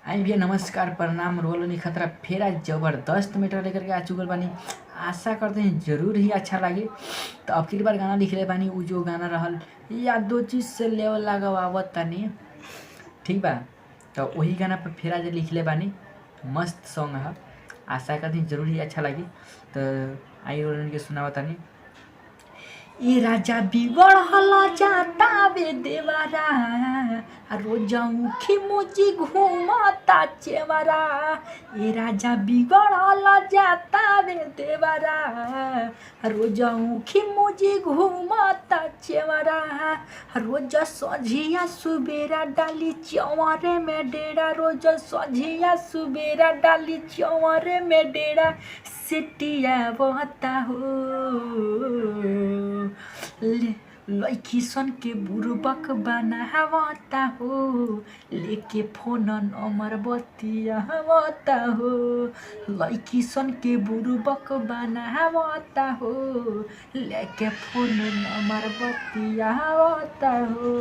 आई भैया नमस्कार प्रणाम। रोल नहीं खतरा फेर आज ज़बरदस्त मैटर लेकर के आ चुकल बानी। आशा करते हैं ज़रूर ही अच्छा लगे। तो अब की बार गाना लिखले बानी उ जो गाना रहल या दो चीज़ से लेवल लगावत तनी ठीक बा। तो वही गाना पर फेर आज लिखले बानी। मस्त सॉन्ग है, आशा करते हैं ज़रूर ही अच्छा लगे। तो आई रोल के सुनावत तनी। ए राजा बिगड़ल जाता बे देवरा रोजाऊ खिमुजी घूमता चेवरा। ए राजा बिगड़ल जाता बे देवरा रोजाऊ खिमुजी घूमता चेवरा। रोज सझिया सुबेरा डाली चौरे में डेरा, रोज सझिया सुबेरा डाली चौरे में डेरा। सिटिया बता हो लड़की सन के बुरबक बनावता हो, लेके फोन नंबर बतियावता हो। लड़की सन के बुरबक बनावता हो, लेके फोन नंबर बतियावता हो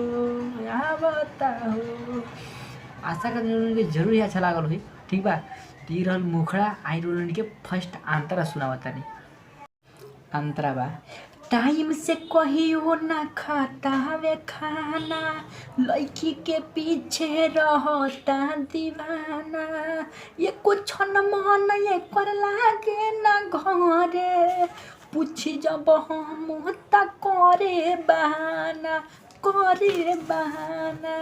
आवता हो। आशा करते जरूर ही अच्छा लागल होई ठीक बा। ती रहल मुखड़ा आई रोल के फर्स्ट अंतरा सुनावता नहीं। अंतरा बा टाइम से कहियो ना खाता वे खाना, लड़की के पीछे रहता दीवाना। ये कुछ न मन ये कर लागे ना घरे, पूछी जब हम त करे बहाना करे बहाना।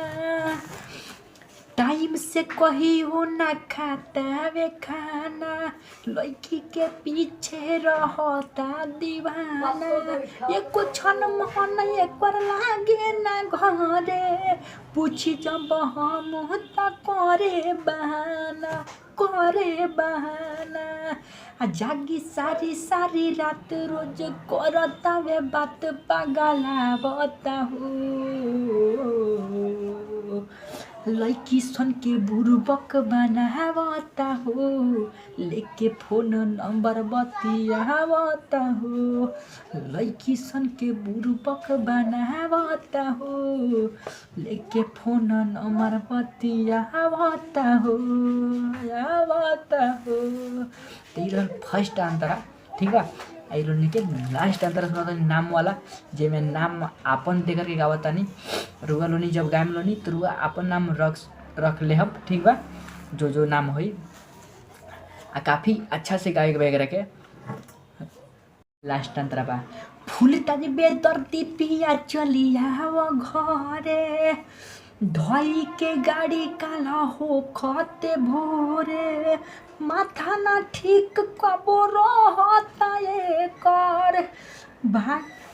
टाइम से कहियो ना खाता वे खाना, लड़की के पीछे रहता दीवाना। ये कुछ न मन ये कर लागे ना घरे, पूछी जब हम त करे बहाना करे बहाना। आ जागी सारी सारी रात रोज करता वे बात पागला बताहू। लड़की सन के बुरबक बनावता हो, लेके फोन नंबर बतियावता हो। लड़की सन के बुरबक बनावता हो, लेके फोन नंबर बतियावता हो आवता हो। तो फर्स्ट अंतरा ठीक बा। आई लोग के लास्ट अंतरा सुना नाम वाला, जे में नाम आपन देकर के गावता नहीं। रुआ लोनी जब गायम लोनी तो रुआ अपन नाम रख ले हम ठीक बा, जो जो नाम होई आ काफ़ी अच्छा से गाए वगैरह के। लास्ट अंतरा बा फूल ताज बेदर्दी पिया चलिया वो घरे, धोई के गाड़ी काला हो खते भोरे। माथा ना ठीक कबो रहता ये कर,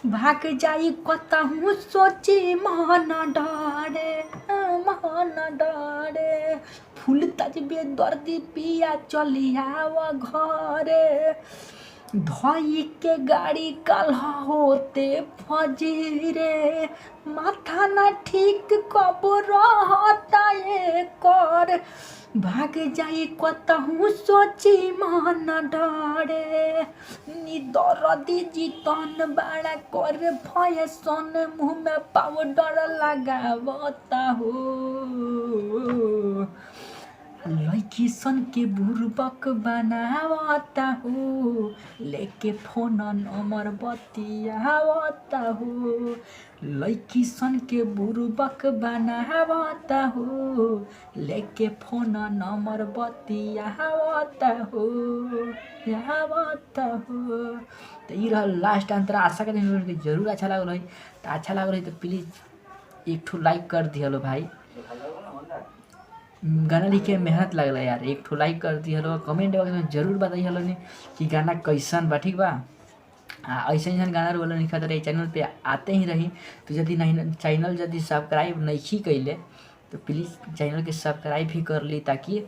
भाग जाई कतहूँ सोची मन डरे। फूल ताज बेदर्दी पिया चलिया वो घरे, धोई के गाड़ी काल्हा होते फजीरे। माथा ना ठीक कब रहता ये कर, भाग जाई कतहूँ सोची मन डरे। दर्दी जीतन बड़ा कर फैशन, मुँह में पाउडर लगावता हो। लड़की सन के बुरबक बनावता हो, लेके फोन नंबर बतियावता हो। लड़की सन के बुरबक बनावता हो, लेके फोन नंबर बतियावता हो आवता हो। तो ये रहा लास्ट अंतरा। आशा करते हैं जरूर अच्छा लागल है। तो अच्छा लागल है तो प्लीज़ एक ठो लाइक कर दिया भाई। गाना लिखे मेहनत लगल यार, एक ठो लाइक कर दी हलो। कमेंट बॉक्स में जरूर बताई हलो नहीं कि गाना कैसन बा ठीक बा। ऐसा ऐसा गाना रोल नहीं खाते चैनल पे आते ही रही। तो यदि नहीं चैनल यदि सब्सक्राइब नहीं कैले तो प्लीज़ चैनल के सब्सक्राइब भी कर ली, ताकि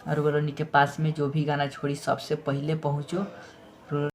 और के पास में जो भी गाना छोड़ी सबसे पहले पहुँचो।